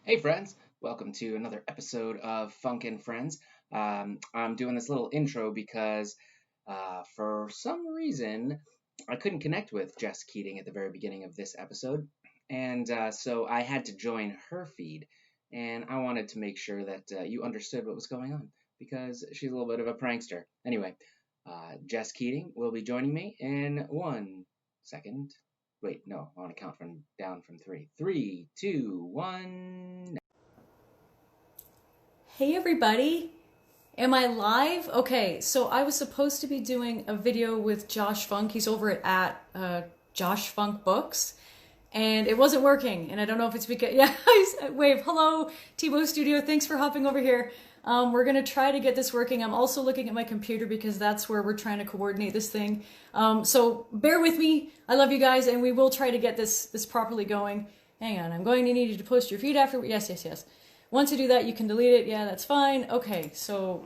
Hey friends, welcome to another episode of Funk and Friends. I'm doing this little intro because for some reason I couldn't connect with Jess Keating at the very beginning of this episode, and so I had to join her feed, and I wanted to make sure that you understood what was going on because she's a little bit of a prankster. Anyway, Jess Keating will be joining me in 1 second. Wait, no, I want to count from down from three. Three, two, one. Hey everybody, am I live? Okay, so I was supposed to be doing a video with Josh Funk. He's over at Josh Funk Books, and it wasn't working. And I don't know if it's because wave hello Tebow Studio. Thanks for hopping over here. We're gonna try to get this working. I'm also looking at my computer because that's where we're trying to coordinate this thing. So bear with me. I love you guys, and we will try to get this properly going. Hang on, I'm going to need you to post your feed after. Yes. Once you do that, you can delete it. Yeah, that's fine. Okay, so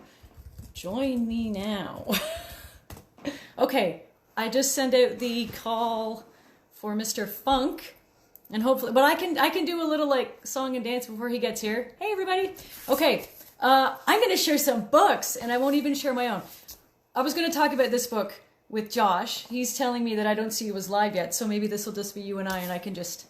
join me now. Okay, I just sent out the call for Mr. Funk, and hopefully, but I can do a little like song and dance before he gets here. Hey everybody. Okay, I'm gonna share some books, and I won't even share my own. I was gonna talk about this book with Josh. He's telling me that I don't see you as live yet, so maybe this will just be you and I can just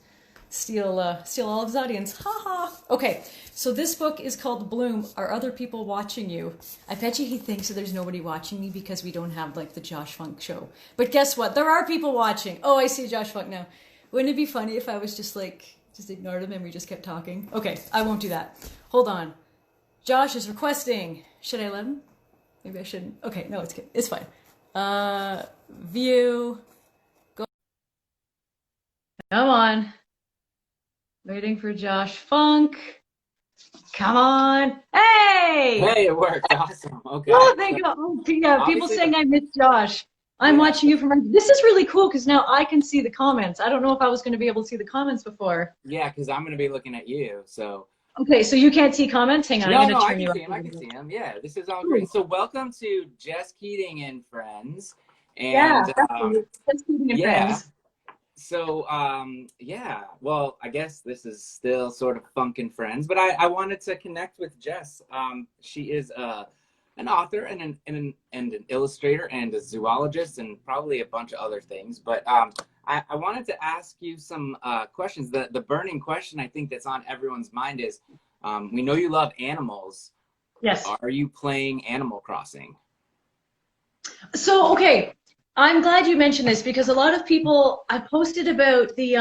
steal all of his audience. Ha ha. Okay, so this book is called Bloom. Are other people watching you? I bet you he thinks that there's nobody watching me because we don't have like the Josh Funk show. But guess what? There are people watching. Oh, I see Josh Funk now. Wouldn't it be funny if I was just ignored him and we just kept talking? Okay, I won't do that. Hold on. Josh is requesting. Should I let him? Maybe I shouldn't. Okay, no, it's good. It's fine. View. Go. Come on. Waiting for Josh Funk. Come on. Hey! Hey, it worked. Awesome. Okay. Oh, thank you. Oh, yeah, people Obviously, saying I missed Josh. I'm yeah. watching you from. This is really cool because now I can see the comments. I don't know if I was going to be able to see the comments before. Yeah, because I'm going to be looking at you. So, Okay, so you can't see comments? Hang on, I'm no, going to I turn can you see up. him. I can see him. Yeah, this is all Ooh, great. So, welcome to Jess Keating and Friends. yeah, And definitely. Just keeping in yeah, friends. so yeah, well, I guess this is still sort of Funk and Friends, but I wanted to connect with Jess. She is an author and an illustrator and a zoologist and probably a bunch of other things. But I wanted to ask you some questions. The burning question I think that's on everyone's mind is, we know you love animals. Yes. Are you playing Animal Crossing? So, okay, I'm glad you mentioned this because a lot of people, I posted about the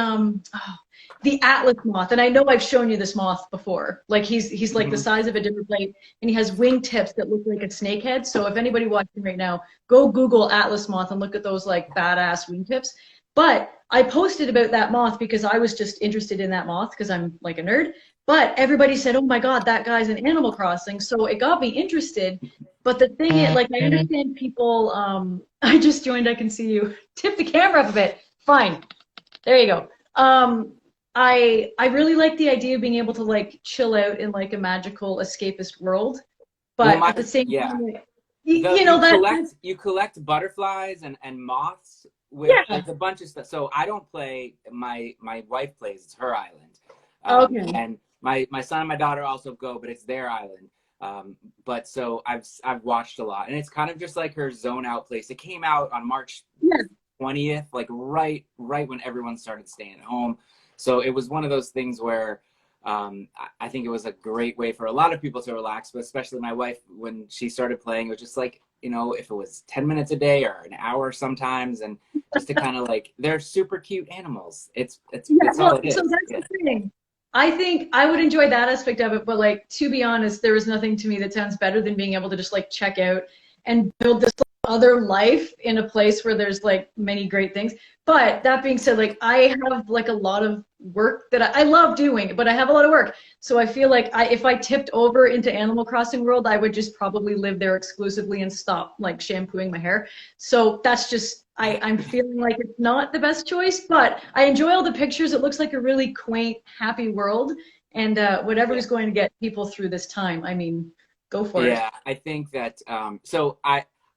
Atlas moth, and I know I've shown you this moth before. Like he's like the Hmm. size of a dinner plate, and he has wingtips that look like a snake head. So if anybody watching right now, go Google Atlas moth and look at those like badass wingtips. But I posted about that moth because I was just interested in that moth because I'm like a nerd. But everybody said, "Oh my God, that guy's in Animal Crossing," so it got me interested. But the thing is, like, I understand people. I just joined. I can see you. Tip the camera up a bit. Fine. There you go. I really like the idea of being able to like chill out in like a magical escapist world, Well, but my at the same yeah. time, like, The you know that. you collect butterflies and moths with Yeah. there's a bunch of stuff. So I don't play. My wife plays. It's her island, Okay. and my son and my daughter also go, but it's their island. But so I've watched a lot, and it's kind of just like her zone out place. It came out on March Yeah. 20th, like right when everyone started staying at home. So it was one of those things where I think it was a great way for a lot of people to relax, but especially my wife, when she started playing, it was just like, if it was 10 minutes a day or an hour sometimes, and just to kind of like, they're super cute animals. Yeah. It's all Well, it so is. that's Yeah. the thing. I think I would enjoy that aspect of it, but like to be honest, there is nothing to me that sounds better than being able to just like check out and build this other life in a place where there's like many great things. But that being said, like I have like a lot of work that I love doing, but I have a lot of work. So I feel like if I tipped over into Animal Crossing world, I would just probably live there exclusively and stop like shampooing my hair. So that's just I'm feeling like it's not the best choice, but I enjoy all the pictures. It looks like a really quaint, happy world, and whatever Yeah. is going to get people through this time, I mean, go for it. Yeah, I think that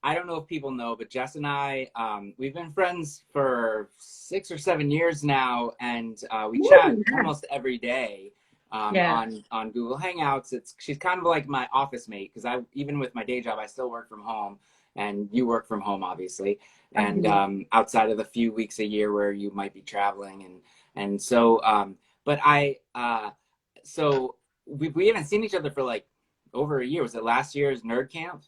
I don't know if people know, but Jess and I we've been friends for 6 or 7 years now, and we chat Woo, yeah. almost every day. Yeah. on Google Hangouts. She's kind of like my office mate because I even with my day job I still work from home, and you work from home obviously, I and do. outside of the few weeks a year where you might be traveling and so but I so we haven't seen each other for like over a year. Was it last year's nerd camp?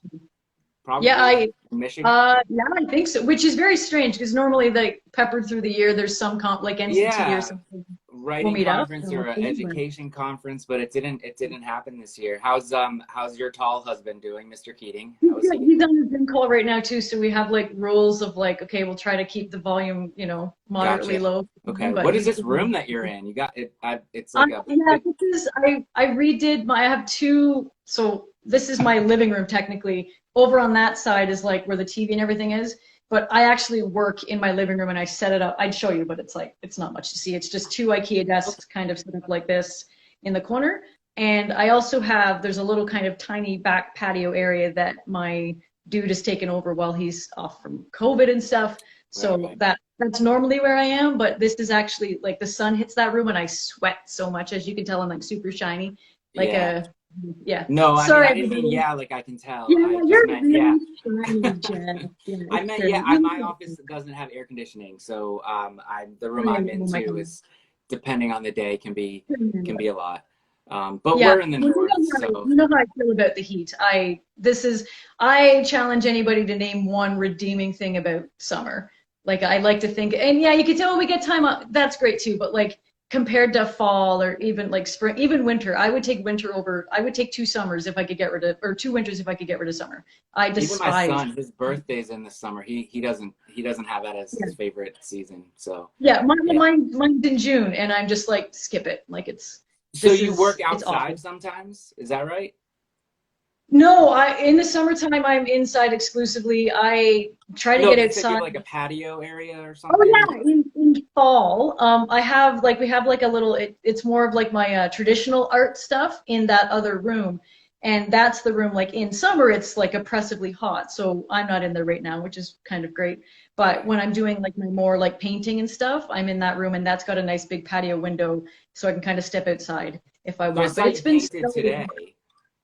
Yeah, Probably in Michigan. yeah, I think so, which is very strange because normally like peppered through the year, there's some like NCT or Yeah, something. We'll writing meet up. conference And or we'll an see. education conference, but it didn't happen this year. How's your tall husband doing, Mr. Keating? He's How is good. he? He's on the Zoom call right now too, so we have like rules of like, okay, we'll try to keep the volume, moderately Gotcha. low. Okay, But what is he's this doing. room that you're in? You got it. It's like a Yeah, bit. this is I redid my. I have two. So this is my living room technically. Over on that side is like where the TV and everything is. But I actually work in my living room and I set it up. I'd show you, but it's like it's not much to see. It's just two IKEA desks kind of set up like this in the corner. And I also have there's a little kind of tiny back patio area that my dude has taken over while he's off from COVID and stuff. Right, So right. that's normally where I am, but this is actually like the sun hits that room and I sweat so much. As you can tell, I'm like super shiny. Like Yeah. yeah. No, I mean Sorry, I didn't mean everybody. yeah, like I can tell. Yeah, I just you're meant yeah. really shiny, Jen. Yeah, I it's meant yeah. good. My office doesn't have air conditioning, so the room I'm Oh my into God. is depending on the day can be a lot. But Yeah, we're in the well, north, so you know how I feel about the heat. I challenge anybody to name one redeeming thing about summer. Like I like to think, and yeah, you could say, oh, we get time up. That's great too. But like compared to fall or even like spring, even winter, I would take winter over. I would take two summers if I could get rid of, or two winters if I could get rid of summer. I even my despise. son, his birthday's in the summer. He doesn't have that as Yeah, his favorite season. So yeah. yeah. Mine's in June, and I'm just like skip it. Like So you work it's outside awful. sometimes? Is that right? No, I in the summertime I'm inside exclusively. I try to No, get but you said you have outside. like a patio area or Oh something. yeah, in fall, I have like we have like a little. It's more of like my traditional art stuff in that other room, and that's the room. Like in summer, it's like oppressively hot, so I'm not in there right now, which is kind of great. But Right. when I'm doing like my more like painting and stuff, I'm in that room, and that's got a nice big patio window, so I can kind of step outside if I So I want. saw But it's you been painted so today.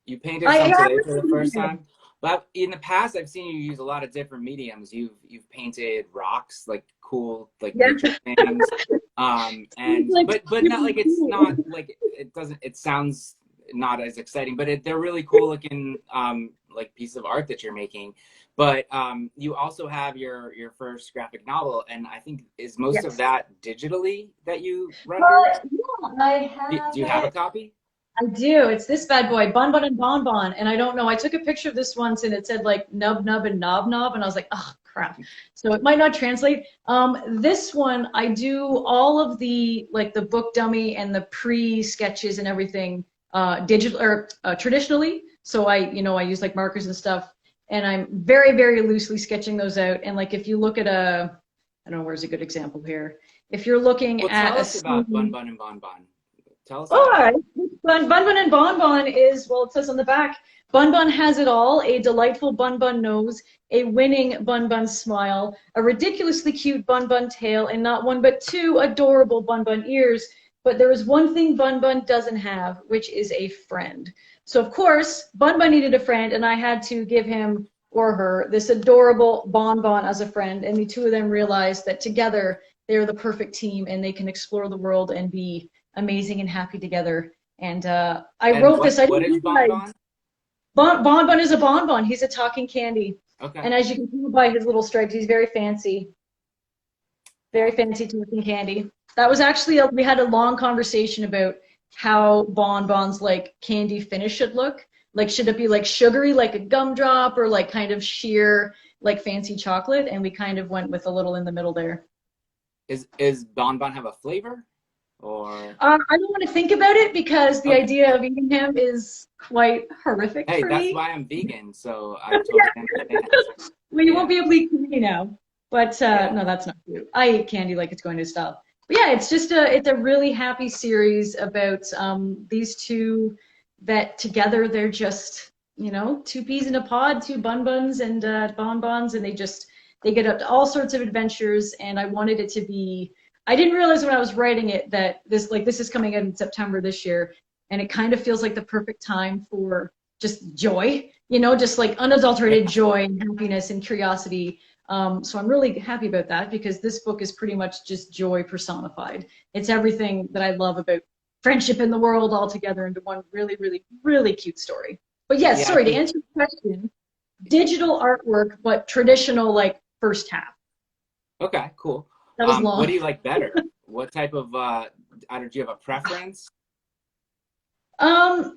You painted I some have today for the first time. But in the past, I've seen you use a lot of different mediums. You've painted rocks, like cool, like yeah. nature things. It's And like but not super like it's cool. not like it doesn't. It sounds not as exciting, but they're really cool looking like piece of art that you're making. But you also have your first graphic novel, and I think is most of Yes. that digitally that you rendered. Well, yeah, I have Do you have a it. copy? I do. It's this bad boy, Bunbun and Bonbon. And I don't know. I took a picture of this once and it said like nub nub and knob knob, and I was like, oh crap. So it might not translate. This one I do all of the like the book dummy and the pre sketches and everything digital or traditionally. So I use like markers and stuff, and I'm very very loosely sketching those out. And like if you look at I don't know where's a good example here. If you're looking Well, at tell a us about Bun scene. Bun and Bon Bon. Tell us All about right. that. Bunbun and Bonbon is, well, it says on the back, Bunbun has it all, a delightful Bunbun nose, a winning Bunbun smile, a ridiculously cute Bunbun tail, and not one but two adorable Bunbun ears. But there is one thing Bunbun doesn't have, which is a friend. So, of course, Bunbun needed a friend, and I had to give him or her this adorable Bonbon as a friend. And the two of them realized that together they're the perfect team and they can explore the world and be amazing and happy together. And I And wrote this. I what didn't is Bon realize Bon? Bonbon is a bonbon. He's a talking candy, Okay. and as you can tell by his little stripes, he's very fancy talking candy. That was actually we had a long conversation about how bonbons like candy finish should look. Like, should it be like sugary, like a gumdrop, or like kind of sheer, like fancy chocolate? And we kind of went with a little in the middle there. Is Bon Bon have a flavor? Or I don't want to think about it because the okay. idea of eating him is quite horrific Hey, for that's me. why I'm vegan, so I totally understand. Well, you won't Yeah. be able to eat candy now. But Yeah. no, that's not true. I eat candy like it's going to stop. But yeah, it's a really happy series about these two that together they're just two peas in a pod, two bun buns and bonbons, and they get up to all sorts of adventures. And I wanted it to be. I didn't realize when I was writing it that this is coming out in September this year. and it kind of feels like the perfect time for just joy, you know, just like unadulterated joy and happiness and curiosity. So I'm really happy about that because this book is pretty much just joy personified. It's everything that I love about friendship in the world all together into one really, really, really cute story. But yes, Yeah, I sorry, to think answer your question, digital artwork, but traditional, like first half. okay, cool. That was What long. do you like better? What type of I don't, do you have a preference?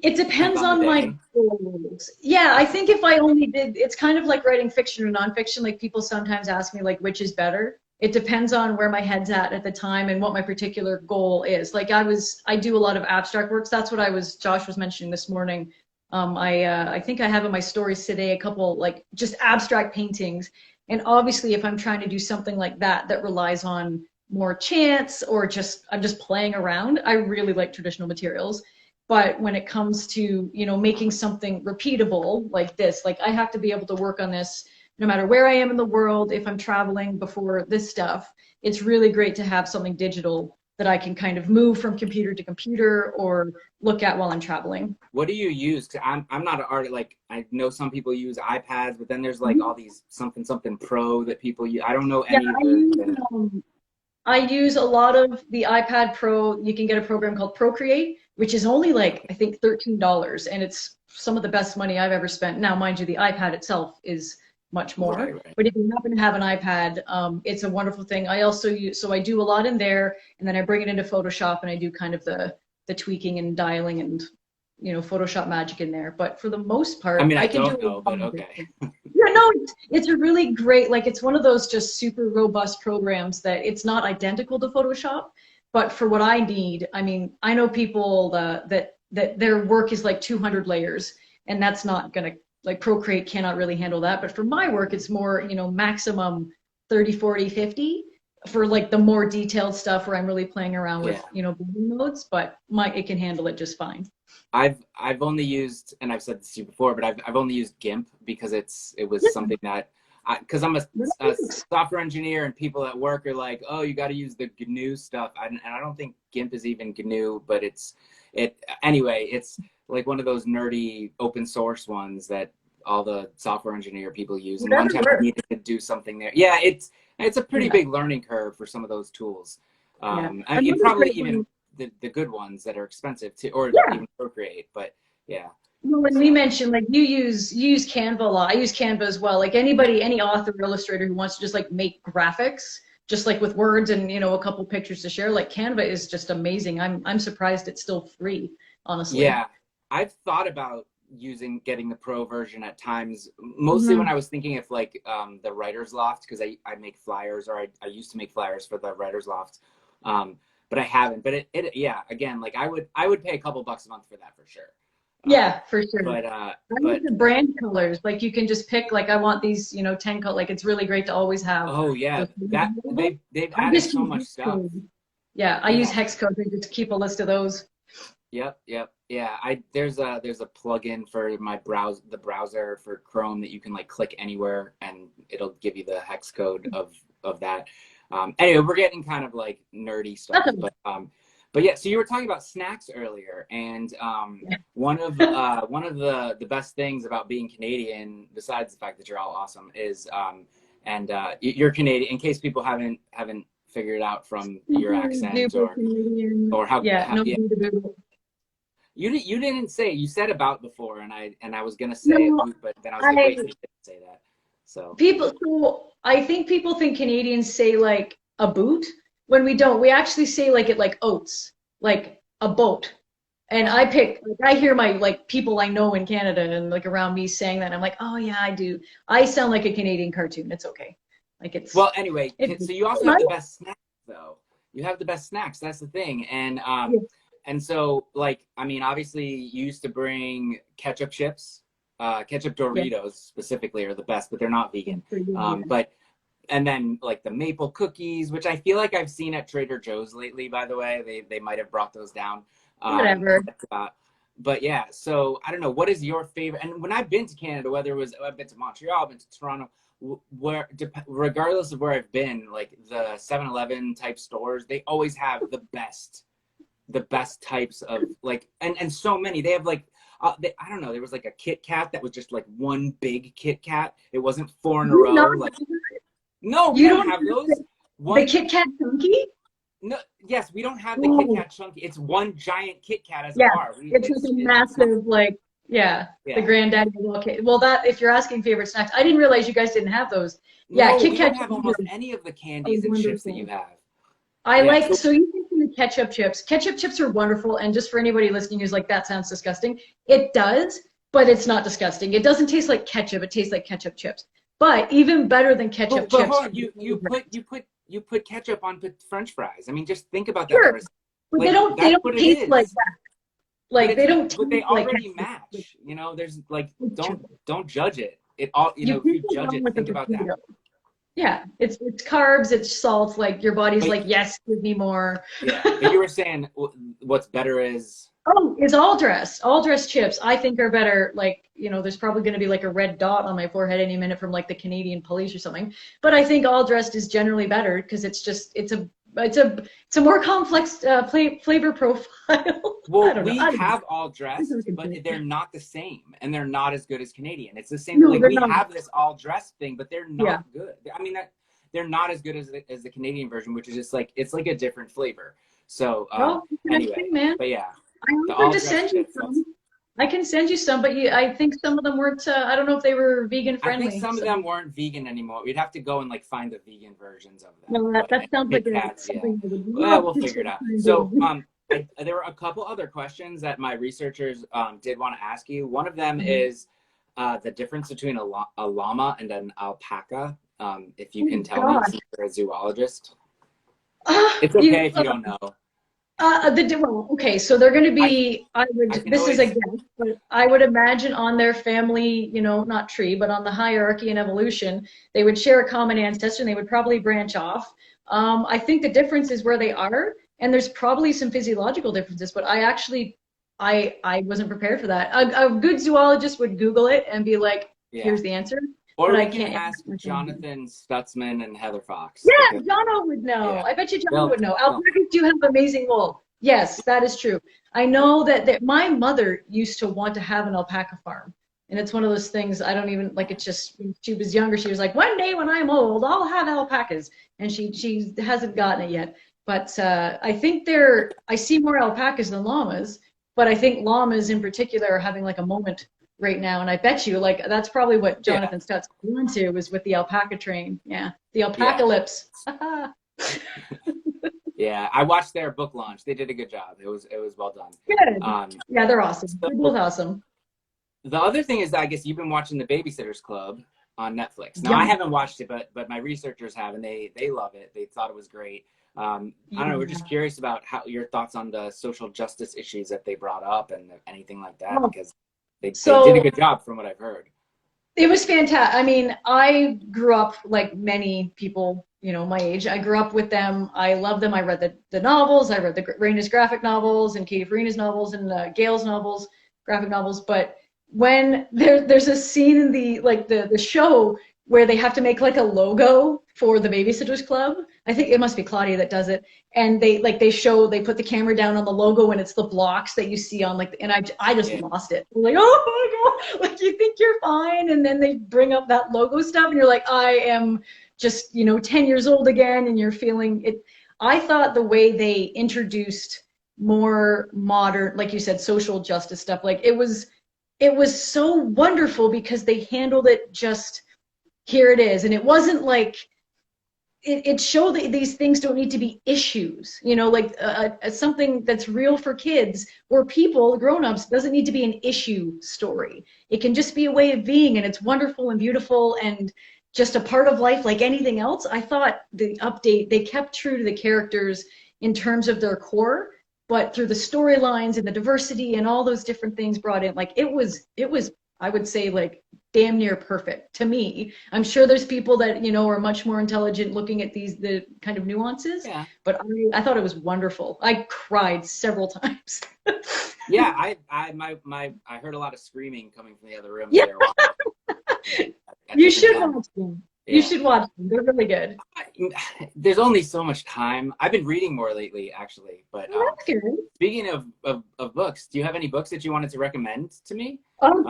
It Depends depends on the on my day. goals. Yeah, I think if I only did, it's kind of like writing fiction or nonfiction. Like people sometimes ask me like which is better. It depends on where my head's at the time and what my particular goal is. Like I do a lot of abstract works. That's what Josh was mentioning this morning. I think I have in my stories today a couple like just abstract paintings. And obviously, if I'm trying to do something like that that relies on more chance or just I'm just playing around, I really like traditional materials. But when it comes to, you know, making something repeatable like this, like I have to be able to work on this no matter where I am in the world. If I'm traveling before this stuff, it's really great to have something digital that I can kind of move from computer to computer or look at while I'm traveling. What do you use? 'Cause I'm not an artist. Like I know some people use iPads, but then there's like Mhm. all these something something pro that people use. I don't know Yeah, any of the I use a lot of the iPad Pro. You can get a program called Procreate, which is only like, I think, $13, and it's some of the best money I've ever spent. Now, mind you, the iPad itself is much right, more, right. but if you happen to have an iPad, it's a wonderful thing. I also use, so I do a lot in there, and then I bring it into Photoshop and I do kind of the tweaking and dialing and, you know, Photoshop magic in there. But for the most I part, mean, I I can do don't a know, lot but of okay. it. Yeah, no, it's a really great, like it's one of those just super robust programs that it's not identical to Photoshop, but for what I need, I mean, I know people that their work is like 200 layers, and that's not gonna, like Procreate cannot really handle that. But for my work, it's more, you know, maximum 30, 40, 50 for like the more detailed stuff where I'm really playing around Yeah. with, you know, building modes, but my it can handle it just fine. I've only used, and I've said this to you before, but I've only used GIMP because it was something that because I'm a software engineer and people at work are like, oh, you got to use the GNU stuff, and I don't think GIMP is even GNU, but it anyway. It's like one of those nerdy open source ones that all the software engineer people use. And one Whatever time I works. needed to do something there. Yeah, it's a pretty Yeah, big learning curve for some of those tools. yeah. And you Another probably great even one. the good ones that are expensive too, or Yeah. even Procreate. But yeah, Well, when we so mentioned like you use Canva a lot. I use Canva as well. Like yeah, anybody, any author or illustrator who wants to just like make graphics, just like with words and you know a couple pictures to share, like Canva is just amazing. I'm surprised it's still free, honestly. yeah. I've thought about getting the pro version at times, mostly when Hmm. I was thinking of like the Writer's Loft because I make flyers or I used to make flyers for the Writer's Loft, um, but I haven't. But it yeah, again, like I would pay a couple bucks a month for that for sure. Um, Yeah, for sure. but I like but the brand colors. Like you can just pick like I want these, you know, 10 color. Like it's really great to always have oh yeah, those colors that available. they've I added just so use much hex stuff. code. Yeah, I use Yeah. hex code and just keep a list of those. Yep, yep, yeah. I there's a plugin for the browser for Chrome that you can like click anywhere and it'll give you the hex code of that. Anyway, we're getting kind of like nerdy stuff, That's but yeah. So you were talking about snacks earlier, and one of the best things about being Canadian, besides the fact that you're all awesome, is and you're Canadian. In case people haven't figured it out from your super accent duper Canadian. or Yeah, how no yeah. boot. You didn't say you said about before, and I was gonna say a No, boot, but then I was like, I wait, you didn't say that. So people. So I think people think Canadians say like a boot when we don't. We actually say like it like oats, like a boat. And I oh, pick, like, I hear my like people I know in Canada and like around me saying that. And I'm like, oh yeah, I do. I sound like a Canadian cartoon. It's okay. Like well, anyway, it's so you also have nice. the best snacks, though. You have the best snacks. That's the thing, Yeah, and so like I mean, obviously, you used to bring ketchup chips, ketchup yeah, Doritos specifically are the best, but they're not yeah, vegan. pretty good, yeah. But and then like the maple cookies, which I feel like I've seen at Trader Joe's lately. By the way, they might have brought those down. Whatever. But yeah, so I don't know. What is your favorite? And when I've been to Canada, whether it was I've been to Montreal, I've been to Toronto, where regardless of where I've been, like the 7-Eleven type stores, they always have the best types of like, and so many. They have like, I don't know. There was like a Kit Kat that was just like one big Kit Kat. It wasn't four in a You row. not Like, no, we you don't don't have have those. the One, Kit Kat Chunky? no, yes, we don't have the Kit Oh, Kat chunky. It's one giant Kit Kat as a yeah. bar. It's like a It's not, massive, like, yeah, the yeah. granddaddy of all Kit. Well, that if you're asking favorite snacks, I didn't realize you guys didn't have those. Yeah, No, Kit we Kat don't have Chunky almost any of the are candies and chips that you wonderful. have. I Yeah. like, So so you mentioned the ketchup chips. Ketchup chips are wonderful, and just for anybody listening who's like, that sounds disgusting, it does, but it's not disgusting. It doesn't taste like ketchup, it tastes like ketchup chips. But even better than ketchup but chips hold are on, you put ketchup on French fries. I mean, just think about that sure, for a second. but Like they that's don't what it taste like is. that. But Like it's they don't but they taste like already ketchup. match. You know, there's like It's true. don't judge it. It all you You know, if can't you go judge wrong it, with a think about that. potato. Yeah, it's carbs, it's salt. Like your body's But like, yes, give me more. yeah, but you were saying what's better is Oh, it's all dressed. All dressed chips, I think are better. Like, there's probably going to be like a red dot on my forehead any minute from like the Canadian police or something. But I think all dressed is generally better because it's a more complex flavor profile. I well, don't know. we I don't know. have all There's no dressed, but complaint. they're not the same, and they're not as good as Canadian. It's the same. No, Like they're we not. have this all dressed thing, but they're Yeah. not good. I mean, they're not as good as the Canadian version, which is just like it's like a different flavor. So Well, it's a nice anyway, thing, man. but yeah, I the offered all to dressed send you chips. some. I can send you some, but I think some of them weren't. I don't know if they were vegan I think friendly. some of So, them weren't vegan anymore. We'd have to go and like find the vegan versions of them. no, that, But that sounds like Kit Kats, yeah. something I would Well, love we'll to figure it out. try and So do. there were a couple other questions that my researchers did want to ask you. One of them Mhm. is the difference between a llama and an alpaca. If you can Oh tell me, God. since you're a zoologist. Ah, It's okay if you don't know. well, okay, so they're going to I be, I can this is a always guess, but I would imagine on their family, not tree, but on the hierarchy and evolution, they would share a common ancestor and they would probably branch off. I think the difference is where they are, and there's probably some physiological differences, but I wasn't prepared for that. A good zoologist would Google it and be like, yeah. here's the answer, Or but I we can can't. ask Jonathan Stutzman and Heather Fox Yeah, because Jono would know. yeah, I bet you Jono they'll would know. they'll Alpacas do have amazing wool. Yes, that is true. I know that my mother used to want to have an alpaca farm. And it's one of those things I don't even like. It's just when she was younger, she was like, one day when I'm old, I'll have alpacas. And she hasn't gotten it yet. But I think I see more alpacas than llamas. But I think llamas in particular are having like a moment right now. And I bet you like that's probably what yeah Jonathan Stutz went to was with the alpaca train. Yeah, the yeah. alpaca lips. Yeah, I watched their book launch. They did a good job. It was well done. Good. Um, Yeah, they're awesome. They're both so awesome. the other thing is that I guess you've been watching the Babysitters Club on Netflix. Now Yeah. I haven't watched it, but my researchers have, and they love it. They thought it was great. I don't know. We're Yeah. just curious about how your thoughts on the social justice issues that they brought up and anything like that Oh, because they did a so good job from what I've heard. it was fantastic. I mean, I grew up like many people, my age. I grew up with them. I love them. I read the novels. I read the Raina's graphic novels and Katie Farina's novels and Gail's novels, graphic novels. But when there's a scene in the show where they have to make like a logo for the Babysitters Club. I think it must be Claudia that does it. And they put the camera down on the logo and it's the blocks that you see on and I just Yeah, lost it. I'm like, oh my God, like you think you're fine. And then they bring up that logo stuff and you're like, I am just, 10 years old again. And you're feeling it. I thought the way they introduced more modern, like you said, social justice stuff, like it was so wonderful because they handled it just, here it is. And it wasn't like, it showed that these things don't need to be issues, like something that's real for kids or people, grown-ups, doesn't need to be an issue story. It can just be a way of being, and it's wonderful and beautiful and just a part of life like anything else. I thought the update, they kept true to the characters in terms of their core, but through the storylines and the diversity and all those different things brought in, like it was, I would say, like damn near perfect to me. I'm sure there's people that are much more intelligent looking at the kind of nuances, yeah, but I thought it was wonderful. I cried several times. yeah. I heard a lot of screaming coming from the other rooms Yeah, there. At you different should times. watch them. You Yeah. should watch them. They're really good. There's only so much time. I've been reading more lately, actually. But Oh, that's good. speaking of books, do you have any books that you wanted to recommend to me,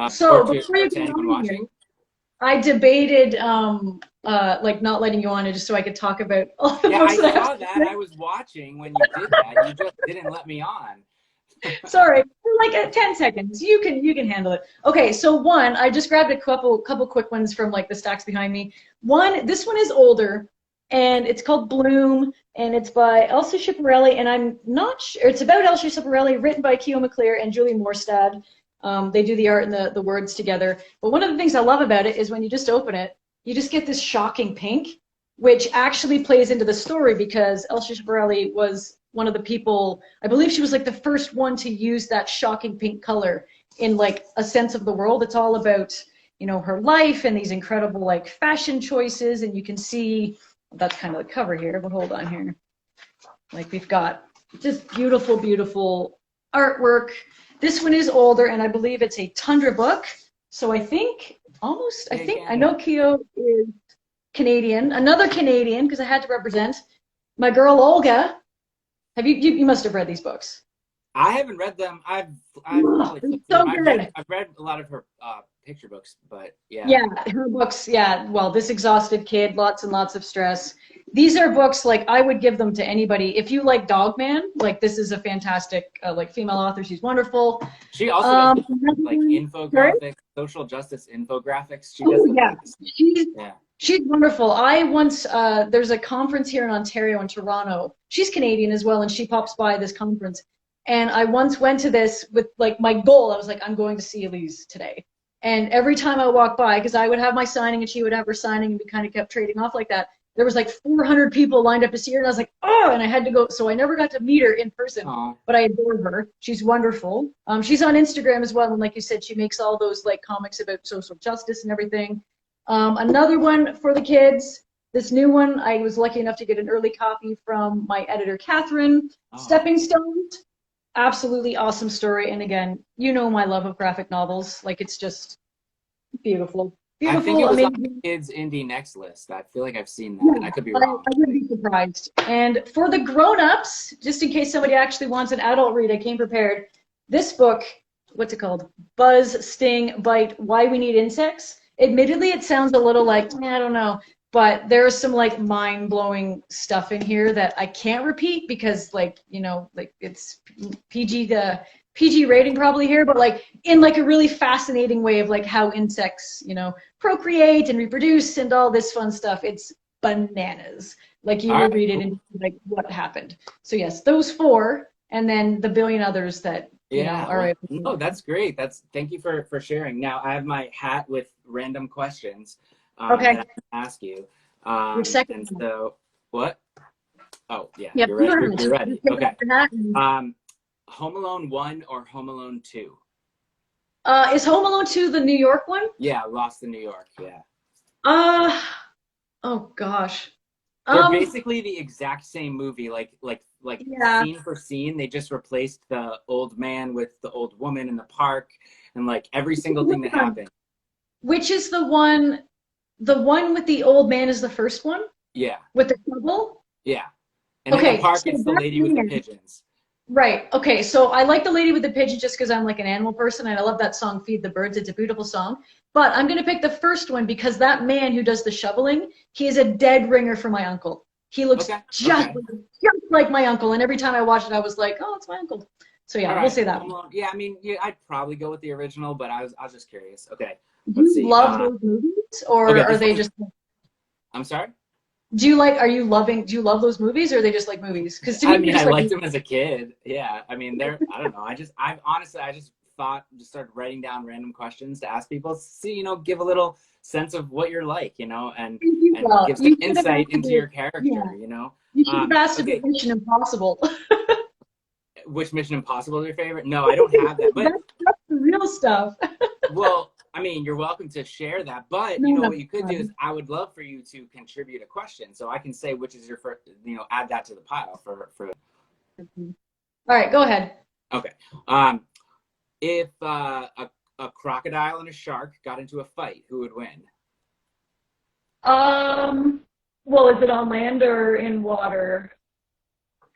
So before or you to get anyone on here, watching? I debated like not letting you on it just so I could talk about all the Yeah, books I that I have saw to that. say. I was watching when you did that. You just didn't let me on. Sorry, like 10 seconds. You can handle it. Okay, so one, I just grabbed a couple quick ones from like the stacks behind me. One, this one is older, and it's called Bloom, and it's by Elsa Schiaparelli, and I'm not sure it's about Elsa Schiaparelli, written by Keo McClear and Julie Morstad. They do the art and the words together. But one of the things I love about it is when you just open it, you just get this shocking pink, which actually plays into the story because Elsa Schiaparelli was one of the people, I believe she was like the first one to use that shocking pink color in like a sense of the world. It's all about, her life and these incredible like fashion choices. And you can see that's kind of the cover here, but hold on here. Like we've got just beautiful, beautiful artwork. This one is older and I believe it's a Tundra book. So I know Keo is Canadian, another Canadian, because I had to represent my girl Olga. You must have read these books. I haven't read them. I've Oh, probably they're flipped through them. so good. I've read a lot of her picture books, but yeah. Yeah, her books. Yeah, well, This Exhausted Kid, lots and lots of stress. These are books like I would give them to anybody. If you like Dogman, like this is a fantastic like female author. She's wonderful. She also does like Sorry? infographics, social justice infographics. She does Oh them yeah, nice. she's Yeah. she's wonderful. I once there's a conference here in Ontario in Toronto. She's Canadian as well, and she pops by this conference. And I once went to this with like my goal. I was like, I'm going to see Elise today. And every time I walked by, because I would have my signing and she would have her signing, and we kind of kept trading off like that. There was like 400 people lined up to see her, and I was like, oh, and I had to go. So I never got to meet her in person, Oh. but I adore her. She's wonderful. She's on Instagram as well, and like you said, she makes all those like comics about social justice and everything. Another one for the kids. This new one, I was lucky enough to get an early copy from my editor, Catherine. Oh. Stepping Stones, absolutely awesome story. And again, you know my love of graphic novels. Like it's just beautiful, I think beautiful, it was on the amazing. kids indie next list. I feel like I've seen that. Yeah, I could be I wrong. wouldn't be surprised. And for the grown-ups, just in case somebody actually wants an adult read, I came prepared. This book, what's it called? Buzz, Sting, Bite, Why We Need Insects. Admittedly, it sounds a little like, I don't know, but there's some like mind-blowing stuff in here that I can't repeat because like, like it's PG the PG rating probably here, but like in like a really fascinating way of like how insects, procreate and reproduce and all this fun stuff. It's bananas. Like you All will right. read it and like what happened. So yes, those four, and then the billion others that Yeah, are well, able no, to. that's great. Thank you for sharing. Now I have my hat with random questions that Okay, I can ask you. your second And one. so what? Oh yeah, Yep, you're you ready. go You're ahead. Just ready. take off Okay. your hat. Home Alone 1 or Home Alone 2? Is Home Alone 2 the New York one? Yeah, Lost in New York. Yeah. Uh, oh gosh. They're Um, basically the exact same movie, like yeah. scene for scene. They just replaced the old man with the old woman in the park, and like every single thing that happened. Which is the one? The one with the old man is the first one Yeah, with the shovel. yeah. And in the Okay, park, so it's the that lady with the man, pigeons. right. Okay, so I like the lady with the pigeon just because I'm like an animal person and I love that song "Feed the Birds." It's a beautiful song. But I'm gonna pick the first one because that man who does the shoveling, he is a dead ringer for my uncle. He looks Okay, just okay. just like my uncle, and every time I watch it, I was like, oh, it's my uncle. So All yeah, we'll right. say that Home one. Alone. Yeah, I mean, yeah, I'd probably go with the original, but I was just curious. Okay, Do let's you see. love those movies, or Okay, are this they one. just? I'm sorry. Do you love those movies, or are they just like movies? Because to I me, they're mean, I just like, liked them as a kid. Yeah. I mean, I don't know. I honestly, I just started writing down random questions to ask people, see, give a little sense of what you're like, and well, give some you should have insight asked into about, your yeah, character. you should have asked about Okay. Mission Impossible. Which Mission Impossible is your favorite? No, I don't have that. But, That's the real stuff. well, I mean, you're welcome to share that. But, No, no, what you could do is fun. I would love for you to contribute a question. So I can say which is your first, add that to the pile for. All right, go ahead. Okay. Um, if a crocodile and a shark got into a fight, who would win? Well, is it on land or in water?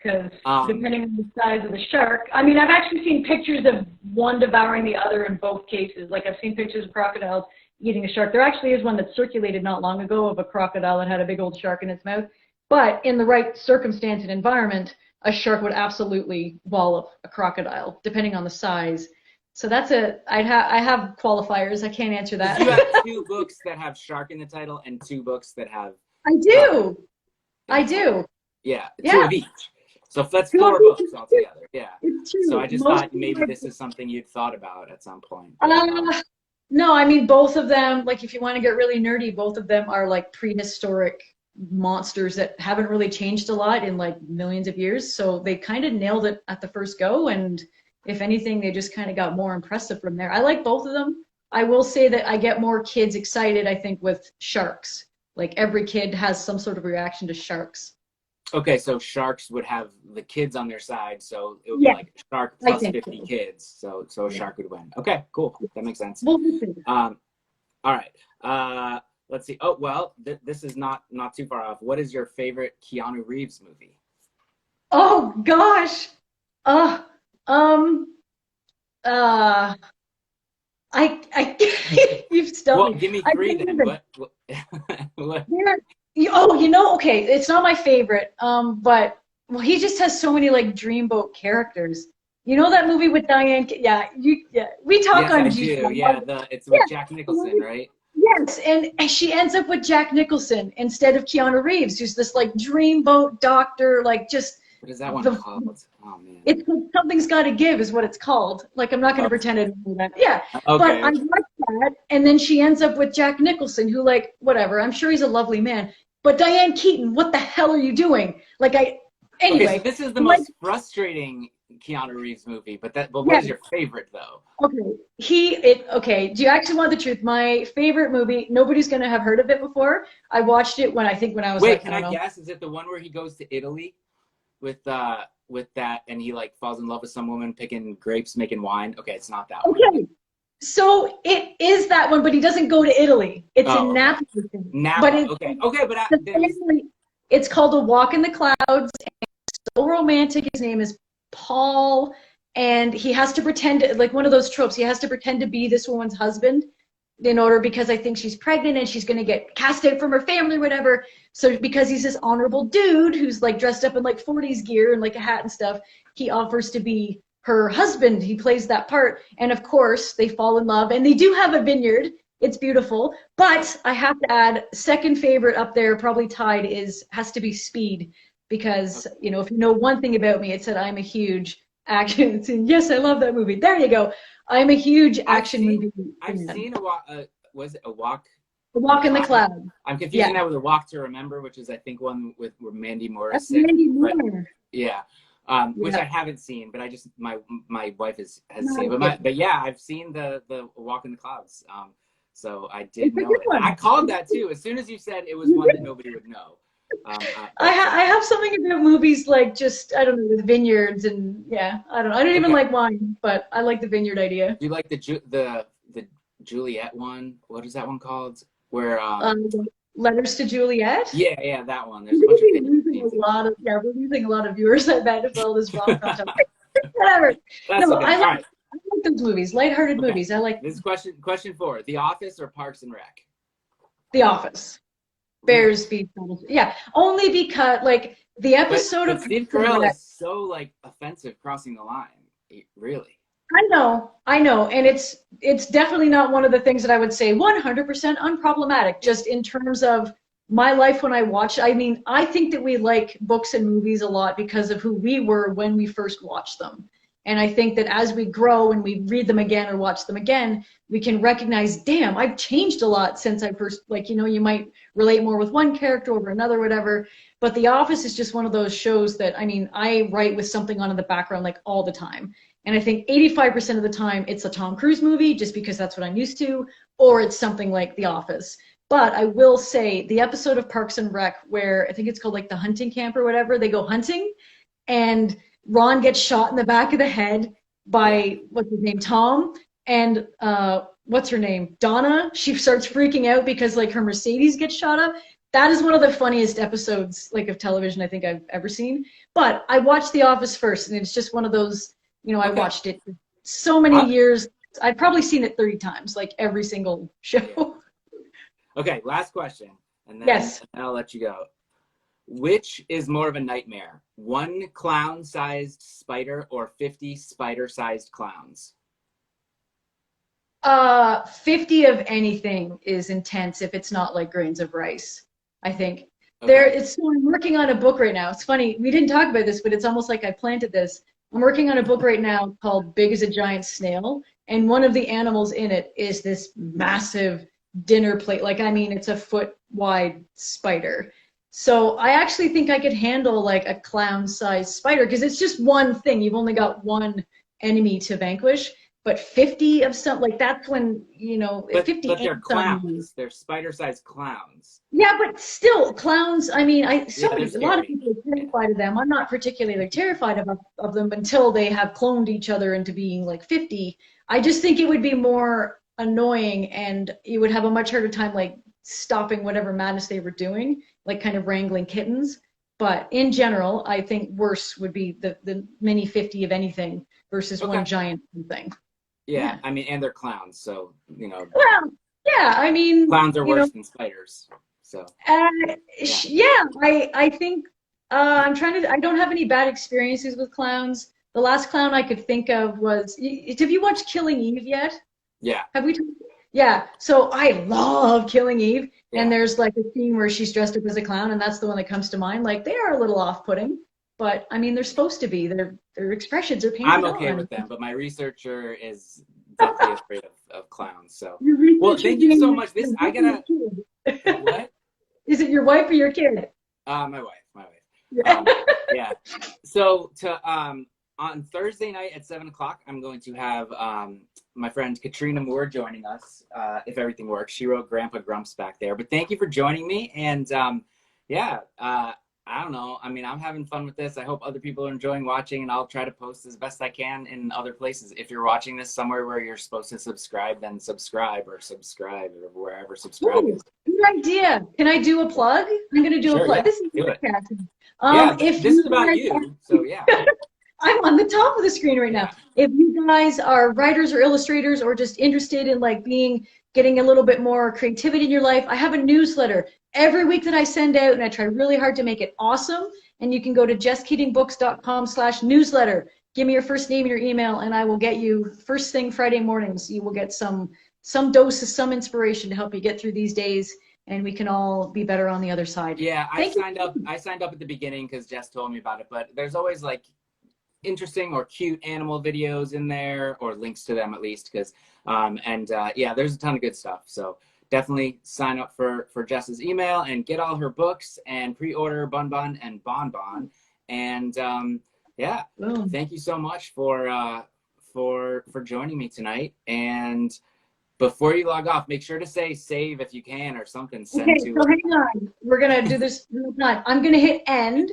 Because Um, depending on the size of the shark, I mean, I've actually seen pictures of one devouring the other in both cases. Like I've seen pictures of crocodiles eating a shark. There actually is one that circulated not long ago of a crocodile that had a big old shark in its mouth. But in the right circumstance and environment, a shark would absolutely wallop a crocodile, depending on the size. So that's I have qualifiers. I can't answer because you have that. two books that have shark in the title and two books that have I cub do. in I the title. do. Yeah, two Yeah. of each. So that's Two of four each books is true. altogether. Yeah. It's So true. I just Most thought of maybe my this is something you'd thought about at some point. But no, I mean both of them, like if you want to get really nerdy, both of them are like prehistoric monsters that haven't really changed a lot in like millions of years. So they kind of nailed it at the first go, and if anything, they just kind of got more impressive from there. I like both of them. I will say that I get more kids excited, I think, with sharks. Like every kid has some sort of reaction to sharks. okay, so sharks would have the kids on their side, so it would be Yeah, like shark I plus think 50 so. kids. So a Yeah. shark would win. Okay, cool. That makes sense. Well, we'll see. Um, all right. Let's see. Oh well, this is not too far off. What is your favorite Keanu Reeves movie? Oh gosh. Uh, um, uh, you've stumped Well, me. give me I three can't then. even. What? There, oh, okay, it's not my favorite. But well, he just has so many like dreamboat characters. You know that movie with Diane? Yeah, yeah. We talk Yes, on I G. do. Yeah, it's with Jack Nicholson, Yeah. right? Yes, and she ends up with Jack Nicholson instead of Keanu Reeves, who's this like dreamboat doctor, like just What is that one the called? Oh man. it's something's got to give is what it's called. Like I'm not going to Okay. pretend I don't know that. Yeah, but Okay. I watched that, and then she ends up with Jack Nicholson, who like whatever. I'm sure he's a lovely man, but Diane Keaton, what the hell are you doing? Like I Okay, so anyway. this is the Like most frustrating Keanu Reeves movie, but what yeah, is your favorite though? okay. Do you actually want the truth? My favorite movie. Nobody's going to have heard of it before. I watched it when I think when I was Wait, like I can don't I know. guess? Is it the one where he goes to Italy with that and he like falls in love with some woman picking grapes, making wine? Okay, it's not that one. Okay, so it is that one, but he doesn't go to Italy. It's Oh, in okay. Naples, but Napa. it's Okay. Okay, but the there's family. It's called A Walk in the Clouds. So romantic. His name is Paul, and he has to pretend like one of those tropes. He has to pretend to be this woman's husband in order because I think she's pregnant and she's going to get cast out from her family, or whatever. So because he's this honorable dude who's like dressed up in like 40s gear and like a hat and stuff, he offers to be her husband. He plays that part, and of course they fall in love, and they do have a vineyard. It's beautiful, but I have to add, second favorite up there, probably tied, is has to be Speed, because if you know one thing about me, it's that I'm a huge action. Yes, I love that movie. There you go. I'm a huge I've action seen movie I've fan. seen a walk. Was it a walk? A Walk in the Cloud. I'm confusing Yeah, that with a Walk to Remember, which is I think one with where Mandy Moore that's is sick. Mandy But Moore. yeah, which Yeah, I haven't seen, but I just my wife has not seen. a But kid. yeah, I've seen the Walk in the Clouds. So I did It's a know good it. I one. called that too. As soon as you said it was one that nobody would know. But I have something about movies like just I don't know, with vineyards, and yeah, I don't even okay. like wine, but I like the vineyard idea. Do you like the Juliet one? What is that one called? Where Um, Letters to Juliet. yeah, that one. There's a bunch of We're famous losing scenes a in that lot of one. yeah, we're losing a lot of viewers. I bet if all this rom-com stuff. Whatever. That's No, okay. All right. I like those movies, lighthearted Okay. movies. I like This is question four: The Office or Parks and Rec? The Office. Really? Bears beat yeah, only because like the But episode but of Steve Parks and Carell Rec. is so like offensive crossing the line. Really? I know, and it's definitely not one of the things that I would say 100% unproblematic. Just in terms of my life when I watch, I mean, I think that we like books and movies a lot because of who we were when we first watched them. And I think that as we grow and we read them again or watch them again, we can recognize, damn, I've changed a lot since I first, like, you might relate more with one character over another, whatever. But The Office is just one of those shows that, I mean, I write with something on in the background like all the time. And I think 85% of the time it's a Tom Cruise movie just because that's what I'm used to, or it's something like The Office. But I will say the episode of Parks and Rec where I think it's called like the hunting camp or whatever, they go hunting and Ron gets shot in the back of the head Yeah. by what's his name, Tom, and what's her name? Donna, she starts freaking out because like her Mercedes gets shot up. That is one of the funniest episodes like of television I think I've ever seen. But I watched The Office first, and it's just one of those, I Okay. watched it so many years. I've probably seen it 30 times, like every single show. Yeah. Okay, last question, and then Yes. I'll let you go. Which is more of a nightmare? One clown-sized spider or 50 spider-sized clowns? 50 of anything is intense if it's not like grains of rice, I think. Okay. So I'm working on a book right now. It's funny, we didn't talk about this, but it's almost like I planted this. I'm working on a book right now called Big as a Giant Snail, and one of the animals in it is this massive dinner plate. Like, I mean, it's a foot wide spider. So I actually think I could handle like a clown-sized spider because it's just one thing. You've only got one enemy to vanquish. But 50 of some, like that's when, But 50 they're ain't some. clowns. They're spider-sized clowns. Yeah, but still, clowns, I mean, Yeah, they're a lot of scary. people are Yeah. terrified of them. I'm not particularly terrified of them until they have cloned each other into being like 50. I just think it would be more annoying and you would have a much harder time like stopping whatever madness they were doing, like kind of wrangling kittens. But in general, I think worse would be the mini 50 of anything versus one Okay. giant thing. Yeah, Yeah. I mean, and they're clowns, so, Well, yeah, I mean, clowns are worse than spiders. So, uh, yeah. yeah, I think I don't have any bad experiences with clowns. The last clown I could think of was, have you watched Killing Eve yet? Yeah. Have we? Yeah, so I love Killing Eve, and Yeah. there's like a scene where she's dressed up as a clown, and that's the one that comes to mind. Like they are a little off-putting, but I mean they're supposed to be. Their expressions are I'm painted okay on. with them, but my researcher is deathly afraid of clowns. So, Your well, researcher thank you so being much. This, your I wife or your gotta, kid? what? Is it your wife or your kid? My wife. Yeah. Yeah. So on Thursday night at 7 o'clock, I'm going to have my friend Katrina Moore joining us. If everything works, she wrote Grandpa Grumps back there. But thank you for joining me. And yeah, I don't know. I mean, I'm having fun with this. I hope other people are enjoying watching, and I'll try to post as best I can in other places. If you're watching this somewhere where you're supposed to subscribe, then subscribe or wherever subscribe Ooh, is. good idea. Can I do a plug? I'm going to do a Sure, plug. yeah, This is do it. podcasting. Yeah, If this is you about guys you. So yeah. I'm on the top of the screen right now. Yeah. If you guys are writers or illustrators or just interested in like getting a little bit more creativity in your life, I have a newsletter every week that I send out, and I try really hard to make it awesome. And you can go to jesskeatingbooks.com/newsletter. Give me your first name and your email, and I will get you first thing Friday mornings. You will get some dose of some inspiration to help you get through these days, and we can all be better on the other side. Yeah, I Thank you. signed up. I signed up at the beginning because Jess told me about it. But there's always like interesting or cute animal videos in there, or links to them at least. Because yeah, there's a ton of good stuff. So definitely sign up for Jess's email and get all her books and pre-order Bunbun and Bonbon. And yeah, Boom. thank you so much for joining me tonight. And before you log off, make sure to say save if you can or something. Send Okay, to so hang on. We're gonna do this real time. I'm gonna hit end.